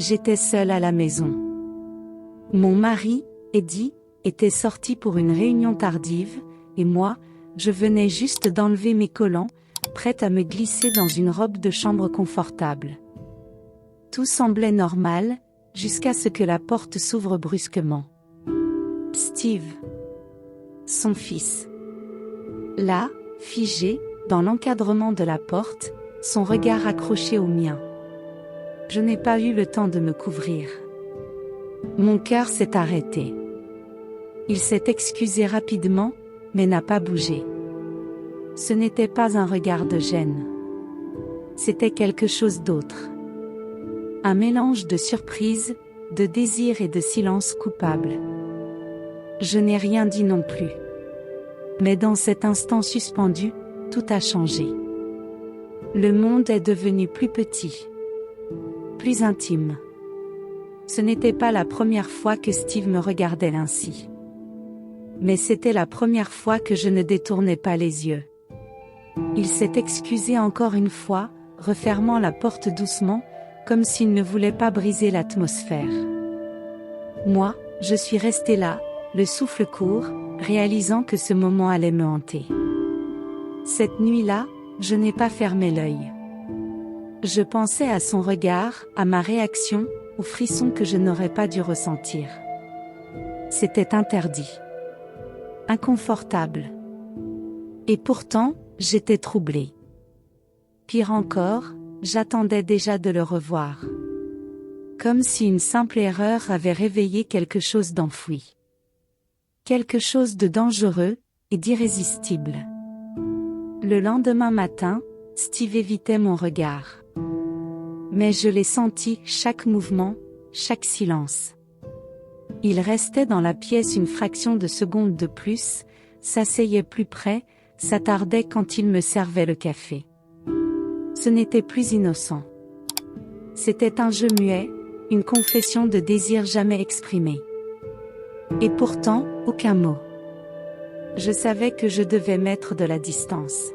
j'étais seule à la maison. Mon mari, Eddie, était sorti pour une réunion tardive, et moi, je venais juste d'enlever mes collants, prête à me glisser dans une robe de chambre confortable. Tout semblait normal, jusqu'à ce que la porte s'ouvre brusquement. Steve. Son fils. Là, figé, dans l'encadrement de la porte, son regard accroché au mien. Je n'ai pas eu le temps de me couvrir. Mon cœur s'est arrêté. Il s'est excusé rapidement, mais n'a pas bougé. Ce n'était pas un regard de gêne. C'était quelque chose d'autre. Un mélange de surprise, de désir et de silence coupable. Je n'ai rien dit non plus. Mais dans cet instant suspendu, tout a changé. Le monde est devenu plus petit. Plus intime. Ce n'était pas la première fois que Steve me regardait ainsi. Mais c'était la première fois que je ne détournais pas les yeux. Il s'est excusé encore une fois, refermant la porte doucement, comme s'il ne voulait pas briser l'atmosphère. Moi, je suis restée là, le souffle court, réalisant que ce moment allait me hanter. Cette nuit-là, je n'ai pas fermé l'œil. Je pensais à son regard, à ma réaction, aux frissons que je n'aurais pas dû ressentir. C'était interdit. Inconfortable. Et pourtant, j'étais troublée. Pire encore, j'attendais déjà de le revoir. Comme si une simple erreur avait réveillé quelque chose d'enfoui. Quelque chose de dangereux et d'irrésistible. Le lendemain matin, Steve évitait mon regard. Mais je l'ai senti, chaque mouvement, chaque silence. Il restait dans la pièce une fraction de seconde de plus, s'asseyait plus près, s'attardait quand il me servait le café. Ce n'était plus innocent. C'était un jeu muet, une confession de désir jamais exprimé. Et pourtant, aucun mot. Je savais que je devais mettre de la distance.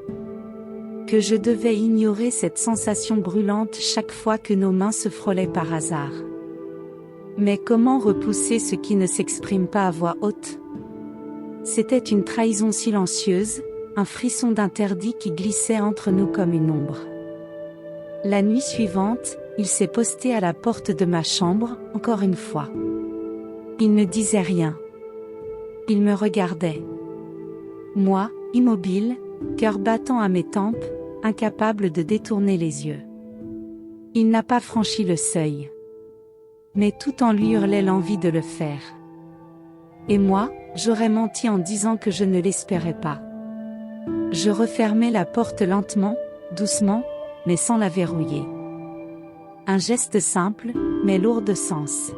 Que je devais ignorer cette sensation brûlante chaque fois que nos mains se frôlaient par hasard. Mais comment repousser ce qui ne s'exprime pas à voix haute? C'était une trahison silencieuse, un frisson d'interdit qui glissait entre nous comme une ombre. La nuit suivante, il s'est posté à la porte de ma chambre, encore une fois. Il ne disait rien. Il me regardait. Moi, immobile, cœur battant à mes tempes, incapable de détourner les yeux. Il n'a pas franchi le seuil. Mais tout en lui hurlait l'envie de le faire. Et moi, j'aurais menti en disant que je ne l'espérais pas. Je refermais la porte lentement, doucement, mais sans la verrouiller. Un geste simple, mais lourd de sens.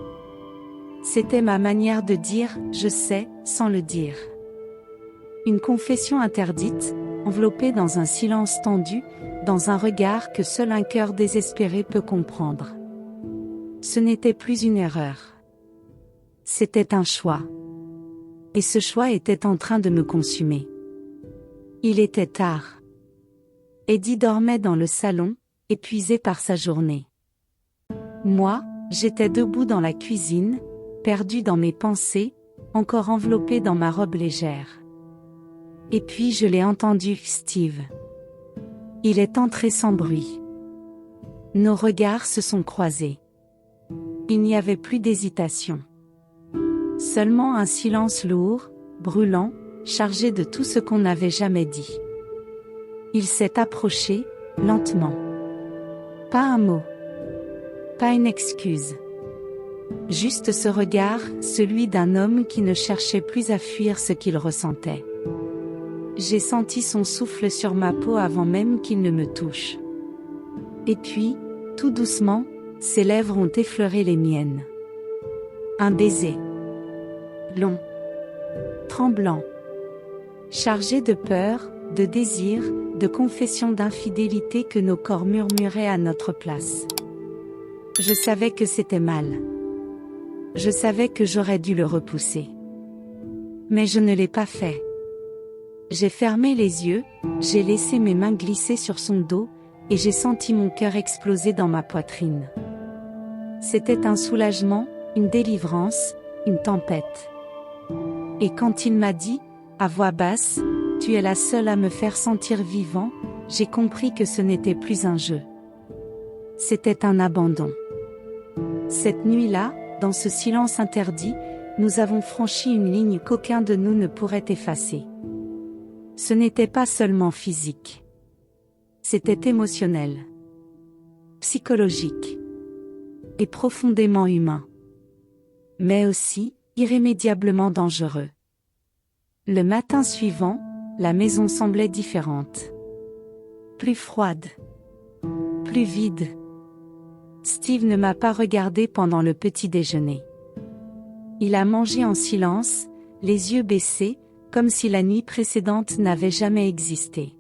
C'était ma manière de dire « je sais » sans le dire. Une confession interdite, enveloppée dans un silence tendu, dans un regard que seul un cœur désespéré peut comprendre. Ce n'était plus une erreur. C'était un choix. Et ce choix était en train de me consumer. Il était tard. Eddie dormait dans le salon, épuisé par sa journée. Moi, j'étais debout dans la cuisine, perdue dans mes pensées, encore enveloppée dans ma robe légère. Et puis je l'ai entendu, Steve. Il est entré sans bruit. Nos regards se sont croisés. Il n'y avait plus d'hésitation. Seulement un silence lourd, brûlant, chargé de tout ce qu'on n'avait jamais dit. Il s'est approché, lentement. Pas un mot. Pas une excuse. Juste ce regard, celui d'un homme qui ne cherchait plus à fuir ce qu'il ressentait. J'ai senti son souffle sur ma peau avant même qu'il ne me touche. Et puis, tout doucement, ses lèvres ont effleuré les miennes. Un baiser. Long. Tremblant. Chargé de peur, de désir, de confession d'infidélité que nos corps murmuraient à notre place. Je savais que c'était mal. Je savais que j'aurais dû le repousser. Mais je ne l'ai pas fait. J'ai fermé les yeux, j'ai laissé mes mains glisser sur son dos, et j'ai senti mon cœur exploser dans ma poitrine. C'était un soulagement, une délivrance, une tempête. Et quand il m'a dit, à voix basse, « Tu es la seule à me faire sentir vivant », j'ai compris que ce n'était plus un jeu. C'était un abandon. Cette nuit-là, dans ce silence interdit, nous avons franchi une ligne qu'aucun de nous ne pourrait effacer. Ce n'était pas seulement physique. C'était émotionnel, psychologique et profondément humain. Mais aussi, irrémédiablement dangereux. Le matin suivant, la maison semblait différente. Plus froide. Plus vide. Steve ne m'a pas regardé pendant le petit déjeuner. Il a mangé en silence, les yeux baissés, comme si la nuit précédente n'avait jamais existé.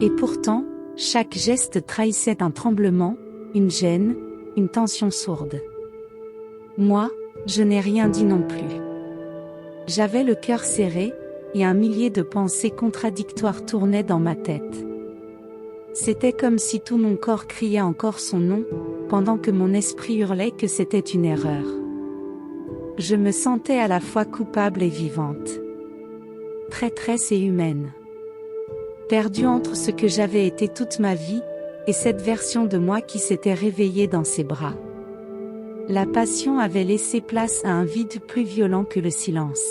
Et pourtant, chaque geste trahissait un tremblement, une gêne, une tension sourde. Moi, je n'ai rien dit non plus. J'avais le cœur serré, et un millier de pensées contradictoires tournaient dans ma tête. C'était comme si tout mon corps criait encore son nom, pendant que mon esprit hurlait que c'était une erreur. Je me sentais à la fois coupable et vivante. Traîtresse et humaine. Perdue entre ce que j'avais été toute ma vie, et cette version de moi qui s'était réveillée dans ses bras. La passion avait laissé place à un vide plus violent que le silence.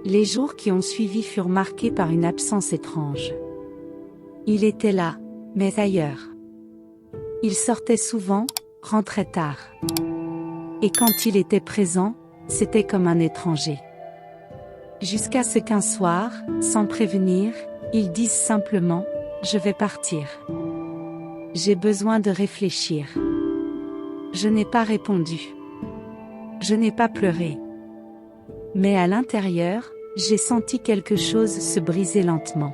Les jours qui ont suivi furent marqués par une absence étrange. Il était là, mais ailleurs. Il sortait souvent, rentrait tard. Et quand il était présent, c'était comme un étranger. Jusqu'à ce qu'un soir, sans prévenir, il dise simplement, « Je vais partir. J'ai besoin de réfléchir. » Je n'ai pas répondu. Je n'ai pas pleuré. Mais à l'intérieur, j'ai senti quelque chose se briser lentement.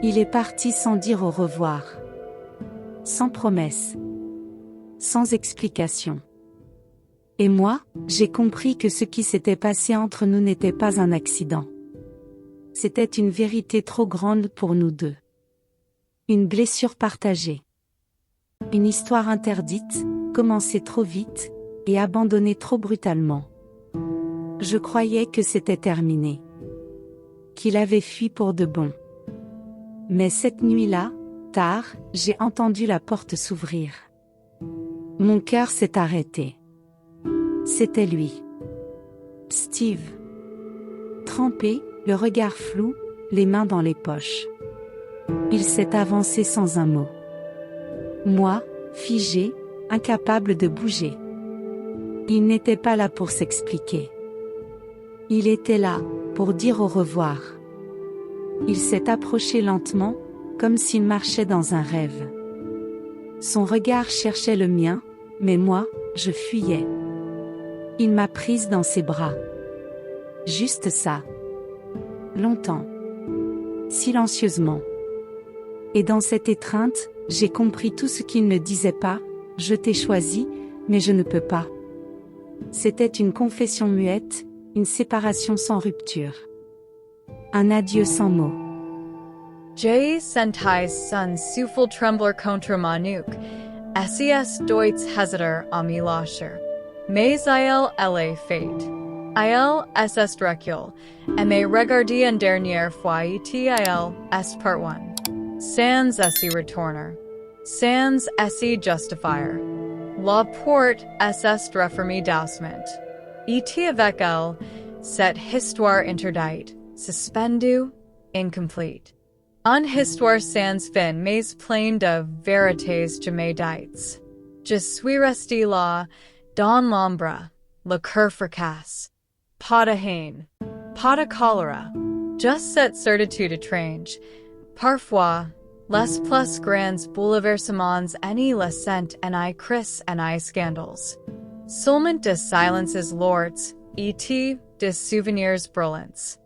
Il est parti sans dire au revoir. Sans promesse. Sans explication. Et moi, j'ai compris que ce qui s'était passé entre nous n'était pas un accident. C'était une vérité trop grande pour nous deux. Une blessure partagée. Une histoire interdite, commencée trop vite, et abandonnée trop brutalement. Je croyais que c'était terminé. Qu'il avait fui pour de bon. Mais cette nuit-là, tard, j'ai entendu la porte s'ouvrir. Mon cœur s'est arrêté. C'était lui. Steve. Trempé, le regard flou, les mains dans les poches. Il s'est avancé sans un mot. Moi, figé, incapable de bouger. Il n'était pas là pour s'expliquer. Il était là, pour dire au revoir. Il s'est approché lentement, comme s'il marchait dans un rêve. Son regard cherchait le mien, mais moi, je fuyais. Il m'a prise dans ses bras. Juste ça. Longtemps. Silencieusement. Et dans cette étreinte, j'ai compris tout ce qu'il ne disait pas, « Je t'ai choisi, mais je ne peux pas ». C'était une confession muette, une séparation sans rupture. Un adieu sans mots. J. Sentais son Sufel Trembler contre Manuk, SES Deutz Hesiter ami Lascher. Mais il elle fate. Il SS Recul, mais regardi en dernière fois il est part 1. Sans esse returner. Sans esse justifier. La porte SS refermi d'ausment. Et avec elle, cette histoire interdite, suspendu, incomplete. Un histoire sans fin mais pleine de vérités jamais dites. Je suis resté là, dans l'ombre, le cœur fracasse. Pas de haine, pas de choléra, just cette certitude étrange. Parfois, les plus grands bouleversements ni les sent ni crises ni scandals. Seulement de silences lourds, et de souvenirs brûlants.